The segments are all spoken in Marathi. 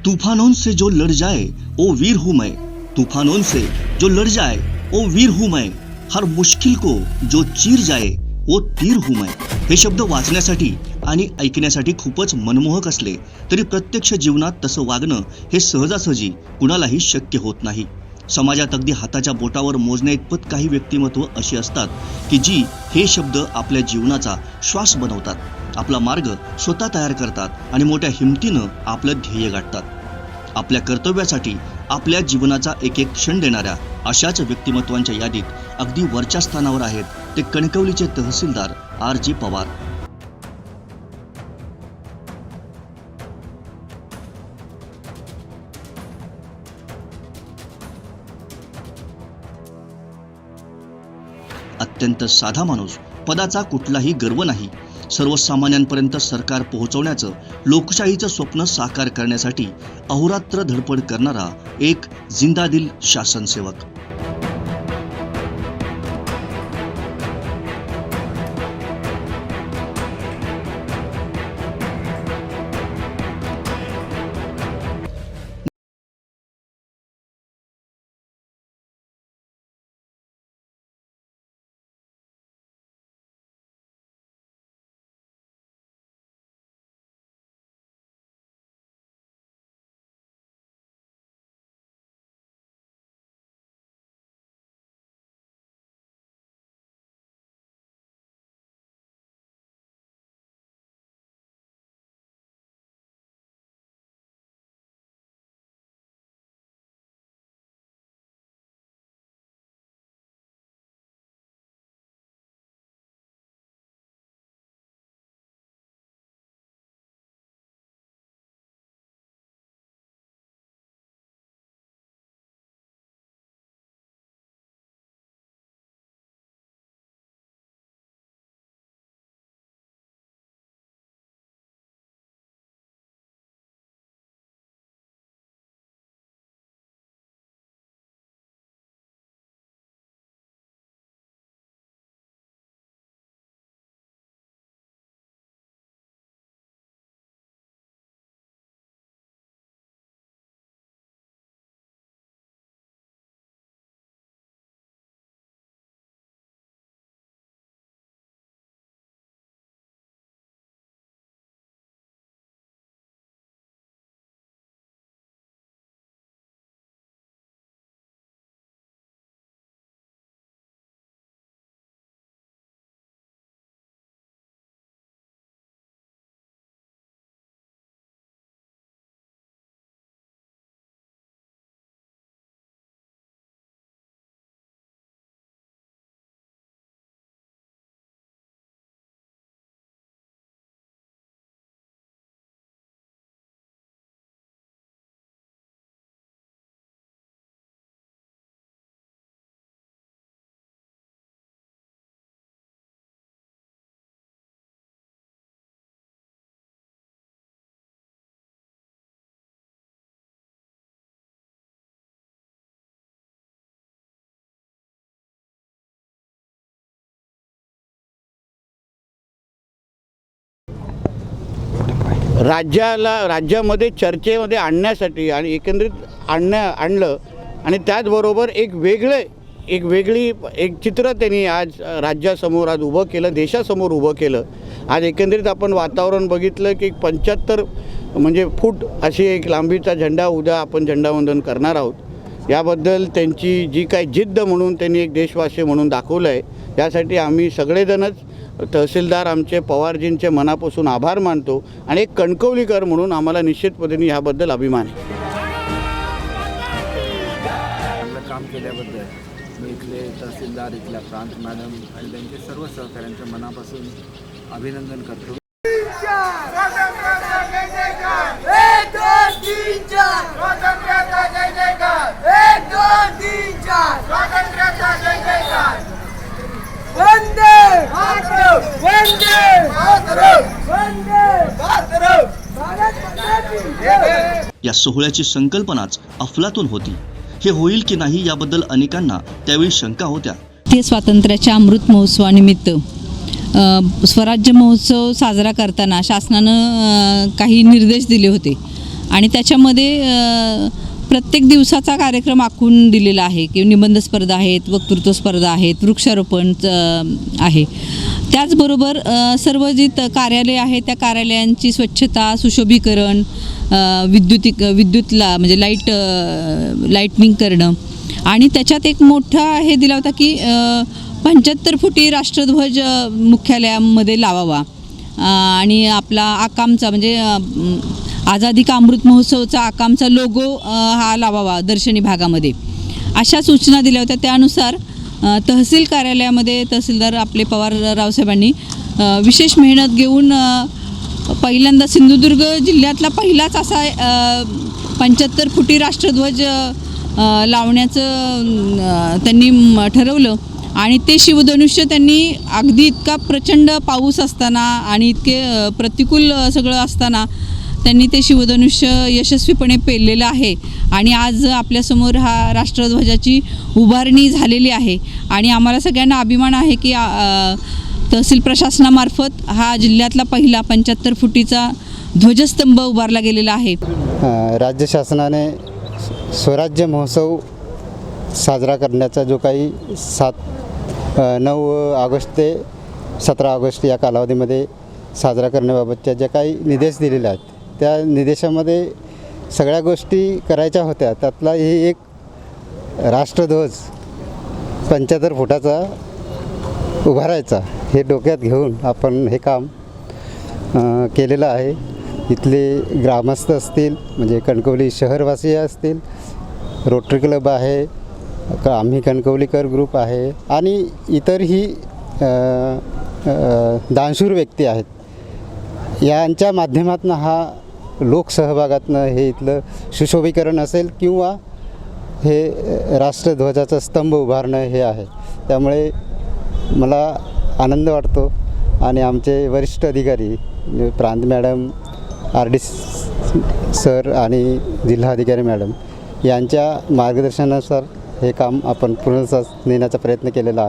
तूफानों से जो लड़ जाए ओ वीर हूं मैं, तूफानों से जो लड़ जाए ओ वीर हूं मैं, हर मुश्किल को जो चीर जाए ओ तीर हूं मैं. हे शब्द वाचण्यासाठी आणि ऐकण्यासाठी खूपच मनमोहक असले तरी प्रत्यक्ष जीवनात तसं वागणं हे सहजासहजी कुणालाही शक्य होत नाही. समाजात अगदी हाताच्या बोटावर मोजण्या इतपत काही व्यक्तिमत्व अशी असतात की जी हे शब्द आपल्या जीवनाचा श्वास बनवतात, आपला मार्ग स्वतः तयार करतात आणि मोठ्या हिमतीनं आपलं ध्येय गाठतात. आपल्या कर्तव्यासाठी आपल्या जीवनाचा एक एक क्षण देणाऱ्या अशाच व्यक्तिमत्वांच्या यादीत अगदी वरच्या स्थानावर आहेत ते कणकवलीचे तहसीलदार R.G. पवार. अत्यंत साधा माणूस, पदाचा कुठलाही गर्व नाही, सर्वसामान्यांपर्यंत सरकार पोहोचवण्याचं लोकशाहीचं स्वप्न साकार करण्यासाठी अहोरात्र धडपड करणारा एक जिंदादिल शासनसेवक. राज्यामध्ये चर्चेमध्ये आणण्यासाठी आणि एकंदरीत आणलं आणि त्याचबरोबर एक वेगळी चित्र त्यांनी आज राज्यासमोर आज उभं केलं, देशासमोर उभं केलं. आज एकंदरीत आपण वातावरण बघितलं की 75 म्हणजे फूट अशी एक लांबीचा झेंडा उद्या आपण झेंडावंदन करणार आहोत. याबद्दल त्यांची जी काही जिद्द म्हणून त्यांनी एक देशवासी म्हणून दाखवलं आहे, यासाठी आम्ही सगळेजणच तहसीलदार आमचे पवारजींचे मनापासून आभार मानतो आणि एक कणकवलीकर म्हणून आम्हाला निश्चित पद्धतीने ह्याबद्दल अभिमान आहे. काम केल्याबद्दल मी इथले तहसीलदार, इथल्या प्रांत मॅडम आणि त्यांचे सर्व सहकाऱ्यांच्या मनापासून अभिनंदन करतो. या सोहळ्याची संकल्पनाच अफलातून होती. हे होईल की नाही याबद्दल अनेकांना त्यावेळी शंका होत्या. ते स्वातंत्र्याच्या अमृत महोत्सवानिमित्त स्वराज्य महोत्सव साजरा करताना शासनानं काही निर्देश दिले होते आणि त्याच्यामध्ये प्रत्येक दिवसाचा कार्यक्रम आखून दिलेला आहे की निबंध स्पर्धा आहेत, वक्तृत्व स्पर्धा आहेत, वृक्षारोपण आहे. त्याचबरोबर सर्व जी कार्यालय आहे त्या कार्यालयांची स्वच्छता, सुशोभीकरण, विद्युतला म्हणजे लाईटनिंग करणं आणि त्याच्यात एक मोठा हे दिला होता की 75 फुटी राष्ट्रध्वज मुख्यालयामध्ये लावावा आणि आपला आकामचा म्हणजे आझादी का अमृत महोत्सवचा आकामचा लोगो हा लावावा दर्शनी भागामध्ये, अशा सूचना दिल्या होत्या. त्यानुसार तहसील कार्यालयामध्ये तहसीलदार आपले पवार रावसाहेबांनी विशेष मेहनत घेऊन पहिल्यांदा सिंधुदुर्ग जिल्ह्यातला पहिलाच असा 75 फुटी राष्ट्रध्वज लावण्याचं त्यांनी ठरवलं आणि ते शिवधनुष्य त्यांनी अगदी इतका प्रचंड पाऊस असताना आणि इतके प्रतिकूल सगळं असताना त्यांनी ते शिवधनुष्य यशस्वीपणे पेललेलं आहे आणि आज आपल्यासमोर हा राष्ट्रध्वजाची उभारणी झालेली आहे आणि आम्हाला सगळ्यांना अभिमान आहे की तहसील प्रशासनामार्फत हा जिल्ह्यातला पहिला 75 फुटीचा ध्वजस्तंभ उभारला गेलेला आहे. राज्य शासनाने स्वराज्य महोत्सव साजरा करण्याचा जो काही 9 ऑगस्ट ते 17 ऑगस्ट या कालावधीमध्ये साजरा करण्याबाबतच्या ज्या काही निर्देश दिलेले आहेत त्या निर्देशामध्ये सगळ्या गोष्टी करायच्या होत्या. त्यातला ही एक राष्ट्रध्वज 75 फुटाचा उभारायचा हे डोक्यात घेऊन आपण हे काम केलेलं आहे. इथले ग्रामस्थ असतील म्हणजे कणकवली शहरवासी असतील, रोटरी क्लब आहे, आम्ही कणकवलीकर ग्रुप आहे आणि इतरही दानशूर व्यक्ती आहेत, यांच्या माध्यमातून हा लोकसहभागातनं हे इथलं सुशोभीकरण असेल किंवा हे राष्ट्रध्वजाचा स्तंभ उभारणं हे आहे. त्यामुळे मला आनंद वाटतो आणि आमचे वरिष्ठ अधिकारी प्रांत मॅडम, RD सर आणि जिल्हाधिकारी मॅडम यांच्या मार्गदर्शनानुसार हे काम आपण पूर्णतः नेण्याचा प्रयत्न केलेला आहे.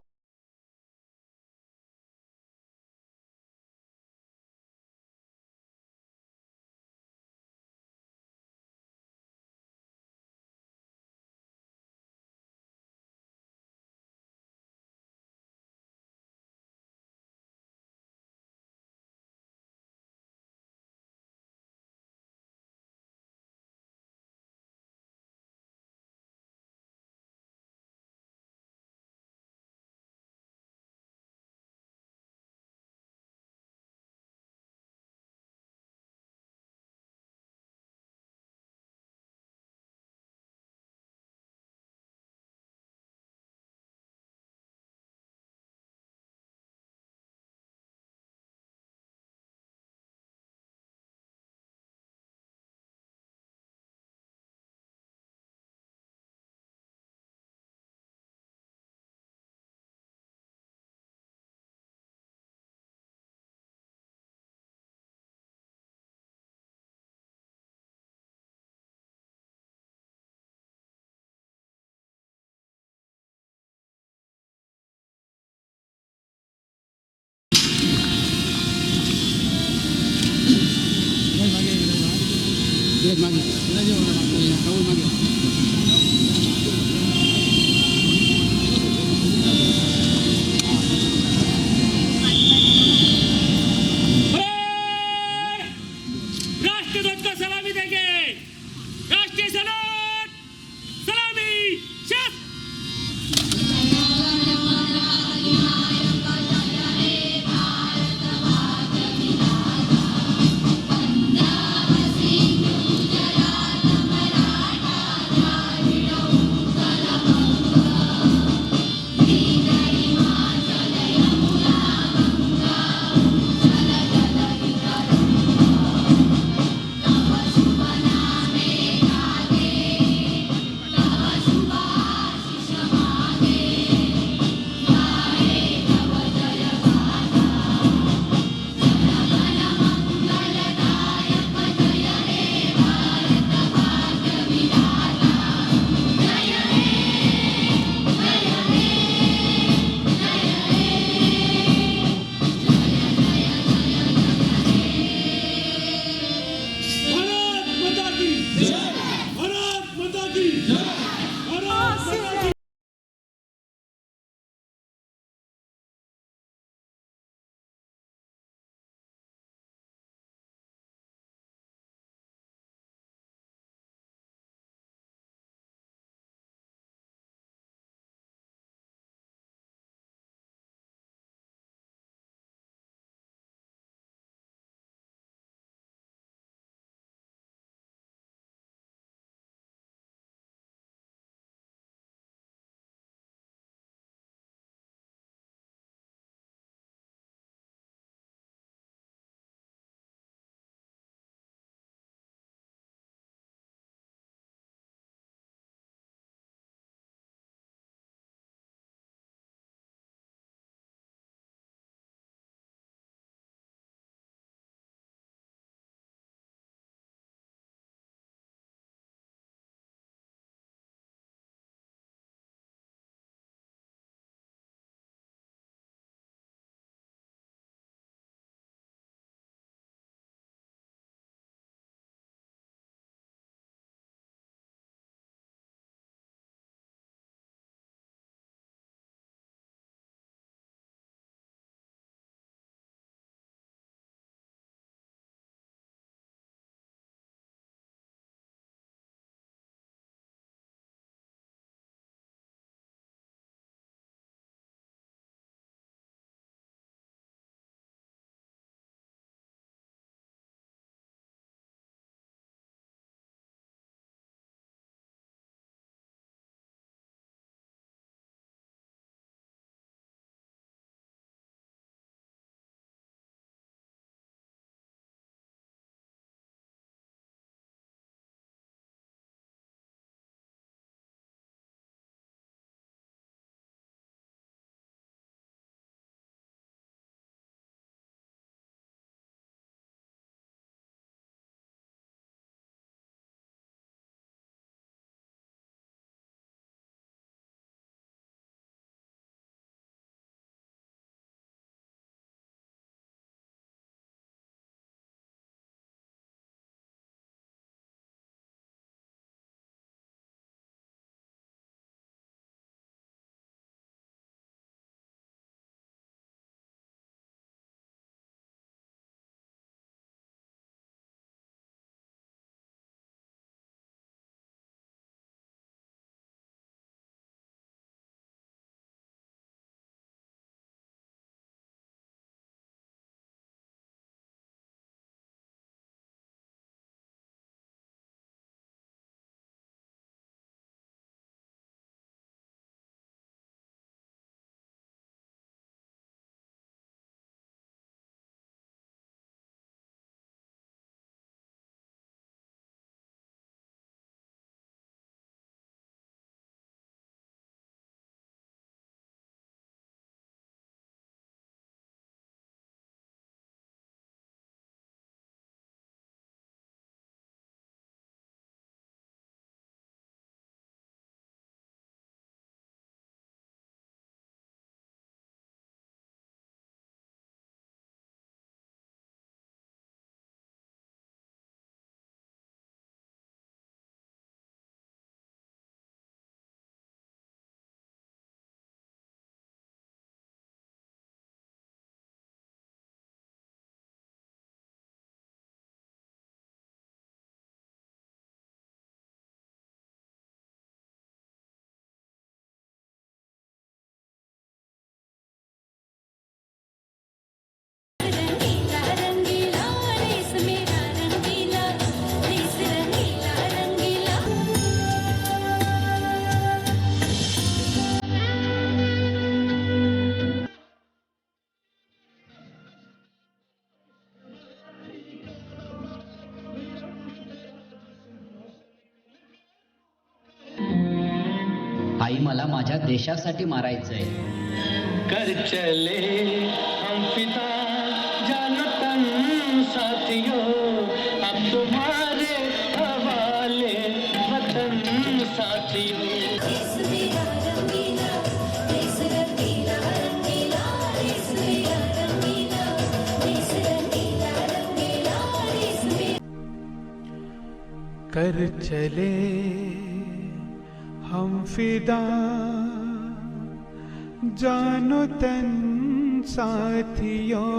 आई मला माझ्या देशासाठी मारायचंय. कर चले हम फिदा जानो तन साथियों, अब तुम्हारे हवाले वतन साथियों. कर चले हम फिदा जानो तन साथियों.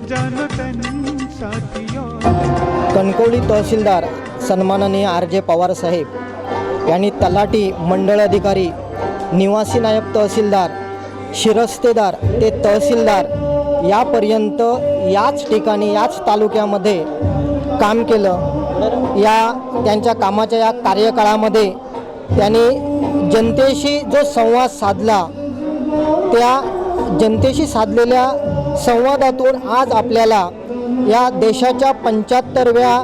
जानो तन साथियों. कणकवली तहसीलदार सन्माननीय RJ पवार साहेब यांनी तलाठी, मंडळ अधिकारी, निवासी नायब तहसीलदार, शिरस्तेदार ते तहसीलदार यापर्यंत याच ठिकाणी याच तालुक्यामध्ये काम केलं. त्यांच्या कामाच्या या कार्यकाळामध्ये त्यांनी जनतेशी जो संवाद साधला, त्या जनतेशी साधलेल्या संवादातून आज आपल्याला या देशाच्या 75व्या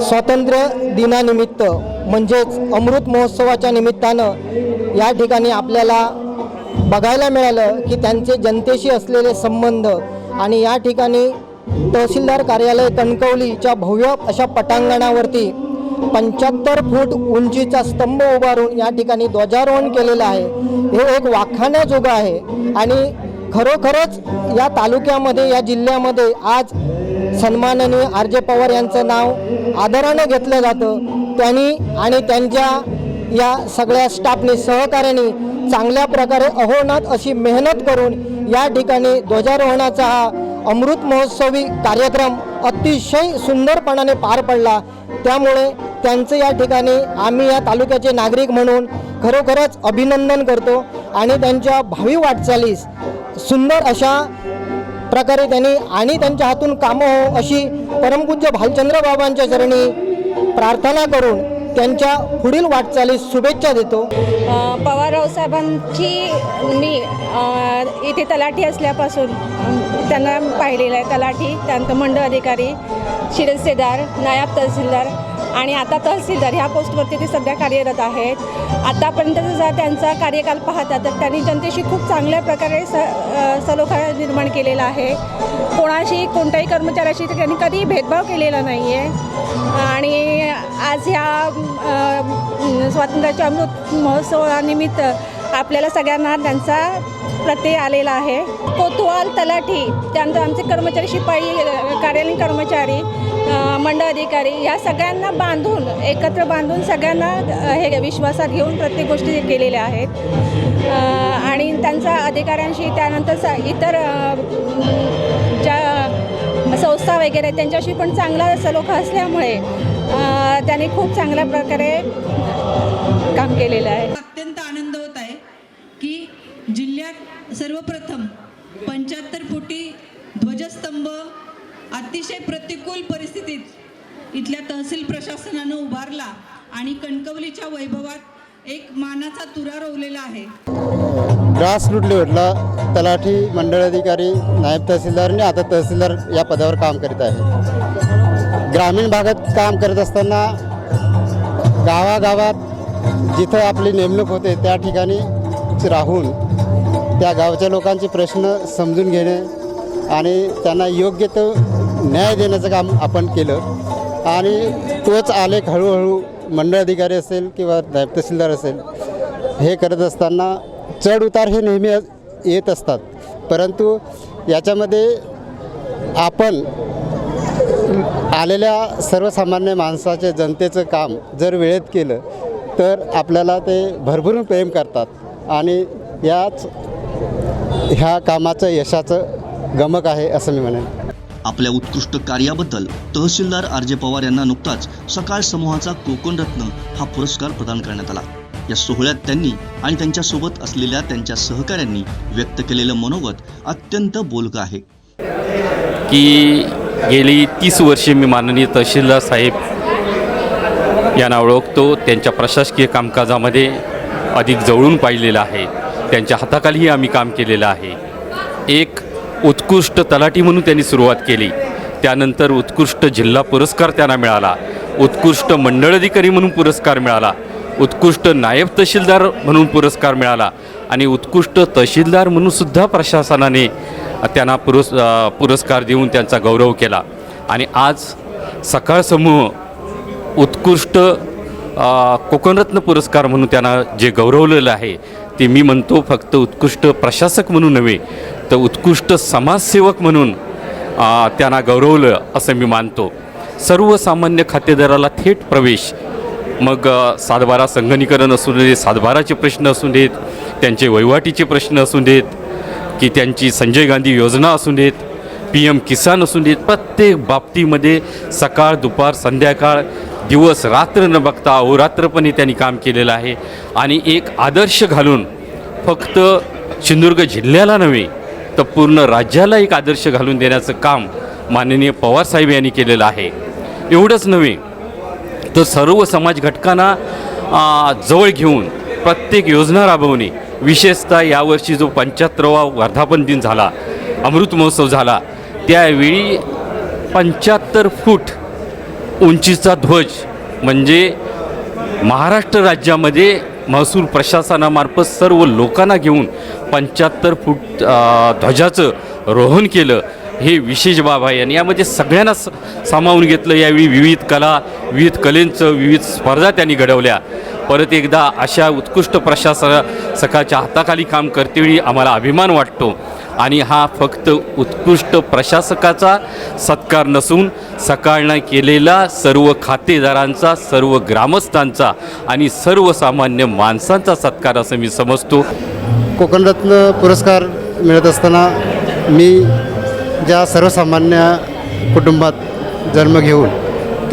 स्वातंत्र्य दिनानिमित्त म्हणजेच अमृत महोत्सवाच्या निमित्तानं या ठिकाणी आपल्याला बघायला मिळालं की त्यांचे जनतेशी असलेले संबंध. आणि या ठिकाणी तहसीलदार कार्यालय कणकवलीच्या भव्य अशा पटांगणावरती 75 फूट उंचीचा स्तंभ उभारून या ठिकाणी ध्वजारोहण केलेलं आहे. हे एक वाखाणण्याजोगं आहे आणि खरोखरच या तालुक्यामध्ये, या जिल्ह्यामध्ये आज सन्माननीय RJ पवार यांचं नाव आदरानं घेतलं जातं. त्यांनी आणि त्यांच्या या सगळ्या स्टाफने, सहकार्याने चांगल्या प्रकारे अहोनात अशी मेहनत करून या ठिकाणी ध्वजारोहणाचा हा अमृत महोत्सवी कार्यक्रम अतिशय सुंदरपणाने पार पडला. त्यामुळे त्यांचं या ठिकाणी आम्ही या तालुक्याचे नागरिक म्हणून खरोखरच अभिनंदन करतो आणि त्यांच्या भावी वाटचालीस सुंदर अशा प्रकारे त्यांनी आणि त्यांच्या हातून कामं हो अशी परमपूज्य भालचंद्र बाबांच्या चरणी प्रार्थना करून त्यांच्या पुढील वाटचालीस शुभेच्छा देतो. पवारराव साहेबांची मी इथे तलाठी असल्यापासून त्यांना पाहिलेलं आहे. तलाठी, त्यानंतर मंडळ अधिकारी, शिरस्तेदार, नायब तहसीलदार आणि आता तहसीलदार ह्या पोस्टवरती ते सध्या कार्यरत आहेत. आतापर्यंतचा जर त्यांचा कार्यकाल पाहता तर त्यांनी जनतेशी खूप चांगल्या प्रकारे सलोखा निर्माण केलेला आहे. कोणाशी, कोणत्याही कर्मचाऱ्याशी त्यांनी कधीही भेदभाव केलेला नाही आहे. आणि आज ह्या स्वातंत्र्याच्या अमृत महोत्सवानिमित्त आपल्याला सगळ्यांना त्यांचा प्रत्यय आलेला आहे. कोतवाल, तलाठी, त्यानंतर आमचे कर्मचारी, शिपाई, कार्यालयीन कर्मचारी, मंडळ अधिकारी या सगळ्यांना बांधून, एकत्र बांधून सगळ्यांना हे विश्वासात घेऊन प्रत्येक गोष्टी केलेल्या आहेत. आणि त्यांचा अधिकाऱ्यांशी, त्यानंतर इतर ज्या संस्था वगैरे त्यांच्याशी पण चांगला सलोखा असल्यामुळे त्यांनी खूप चांगल्या प्रकारे काम केलेलं आहे. अत्यंत आनंद होत आहे की जिल्ह्यात सर्वप्रथम 75 फुटी ध्वजस्तंभ अतिशय प्रतिकूल परिस्थितीत इथल्या तहसील प्रशासनानं उभारला आणि कणकवलीच्या वैभवात एक मानाचा तुरा रोवलेला आहे. ग्रासरूट लेवलला तलाठी, मंडळाधिकारी, नायब तहसीलदार आणि आता तहसीलदार या पदावर काम करीत आहे. ग्रामीण भागात काम करत असताना गावागावात जिथं आपली नेमणूक होते त्या ठिकाणी राहून त्या गावच्या लोकांचे प्रश्न समजून घेणे आणि त्यांना योग्य तो न्याय देण्याचं काम आपण केलं आणि तोच आलेख हळूहळू मंडळ अधिकारी असेल किंवा नायब तहसीलदार असेल हे करत असताना चढ उतार हे नेहमी येत असतात, परंतु याच्यामध्ये आपण आलेल्या सर्वसामान्य माणसाचे जनतेचं काम जर वेळेत केलं तर आपल्याला ते भरभरून प्रेम करतात आणि ह्या कामाचं यशाचं गमक आहे असं मी म्हणेन. आपल्या उत्कृष्ट कार्याबद्दल तहसीलदार RJ पवार यांना नुकताच सकाळ समूहाचा कोकणरत्न हा पुरस्कार प्रदान करण्यात आला. या सोहळ्यात त्यांनी आणि त्यांच्यासोबत असलेल्या त्यांच्या सहकाऱ्यांनी व्यक्त केलेलं मनोगत अत्यंत बोलकं आहे. की गेली 30 वर्षे मी माननीय तहसीलदार साहेब यांना ओळखतो. त्यांच्या प्रशासकीय कामकाजामध्ये अधिक जवळून पाहिलेलं आहे. त्यांच्या हाताखालीही आम्ही काम केलेलं आहे. एक उत्कृष्ट तलाठी म्हणून त्यांनी सुरुवात केली, त्यानंतर उत्कृष्ट जिल्हा पुरस्कार त्यांना मिळाला, उत्कृष्ट मंडळ अधिकारी म्हणून पुरस्कार मिळाला, उत्कृष्ट नायब तहसीलदार म्हणून पुरस्कार मिळाला आणि उत्कृष्ट तहसीलदार म्हणून सुद्धा प्रशासनाने त्यांना पुरस्कार देऊन त्यांचा गौरव केला. आणि आज सकाळ समूह उत्कृष्ट कोकणरत्न पुरस्कार म्हणून त्यांना जे गौरवलेलं आहे ते मी म्हणतो फक्त उत्कृष्ट प्रशासक म्हणून नव्हे तर उत्कृष्ट समाजसेवक म्हणून त्यांना गौरवलं असं मी मानतो. सर्वसामान्य खातेदाराला थेट प्रवेश, मग सातबारा संगणकीकरण असू दे, सातबाराचे प्रश्न असू देत, त्यांचे वहिवाटीचे प्रश्न असू देत, की त्यांची संजय गांधी योजना असू देत, PM किसान असू देत, प्रत्येक बाबतीमध्ये सकाळ दुपार संध्याकाळ दिवस रात्र न बघता अहोरात्रपणे त्यांनी काम केलेलं आहे. आणि एक आदर्श घालून फक्त सिंधुदुर्ग जिल्ह्याला नव्हे तर पूर्ण राज्याला एक आदर्श घालून देण्याचं काम माननीय पवारसाहेब यांनी केलेलं आहे. एवढंच नव्हे तर सर्व समाज घटकांना जवळ घेऊन प्रत्येक योजना राबवणे, विशेषतः यावर्षी जो 75वा वर्धापन दिन झाला, अमृत महोत्सव झाला, त्यावेळी 75 फूट उंचीचा ध्वज म्हणजे महाराष्ट्र राज्यामध्ये महसूल प्रशासनामार्फत सर्व लोकांना घेऊन 75 फूट ध्वजाचं रोहण केलं. हे विशेष बाब आहे आणि यामध्ये सगळ्यांना सामावून घेतलं. यावेळी विविध कलेंचं विविध स्पर्धा त्यांनी घडवल्या. परत एकदा अशा उत्कृष्ट प्रशासकाच्या हाताखाली काम करतेवेळी आम्हाला अभिमान वाटतो. आणि हा फक्त उत्कृष्ट प्रशासकाचा सत्कार नसून सकाळनं केलेला सर्व खातेदारांचा, सर्व ग्रामस्थांचा आणि सर्वसामान्य माणसांचा सत्कार असं मी समजतो. कोकणरत्न पुरस्कार मिळत असताना मी ज्या सर्वसामान्य कुटुंबात जन्म घेऊन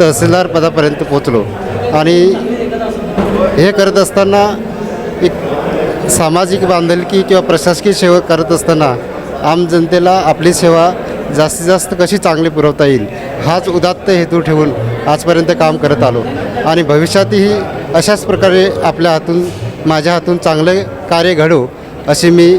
तहसीलदार पदापर्यंत पोचलो आणि हे करत असताना एक सामाजिक बांधिलकी किंवा प्रशासकीय सेवा करत असताना आम जनतेला आपली सेवा जास्तीत जास्त कशी चांगली पुरवता येईल हाच उदात्त हेतू ठेवून आजपर्यंत काम करत आलो आणि भविष्यातही अशाच प्रकारे आपल्या हातून माझ्या हातून चांगले कार्य घडो अशी मी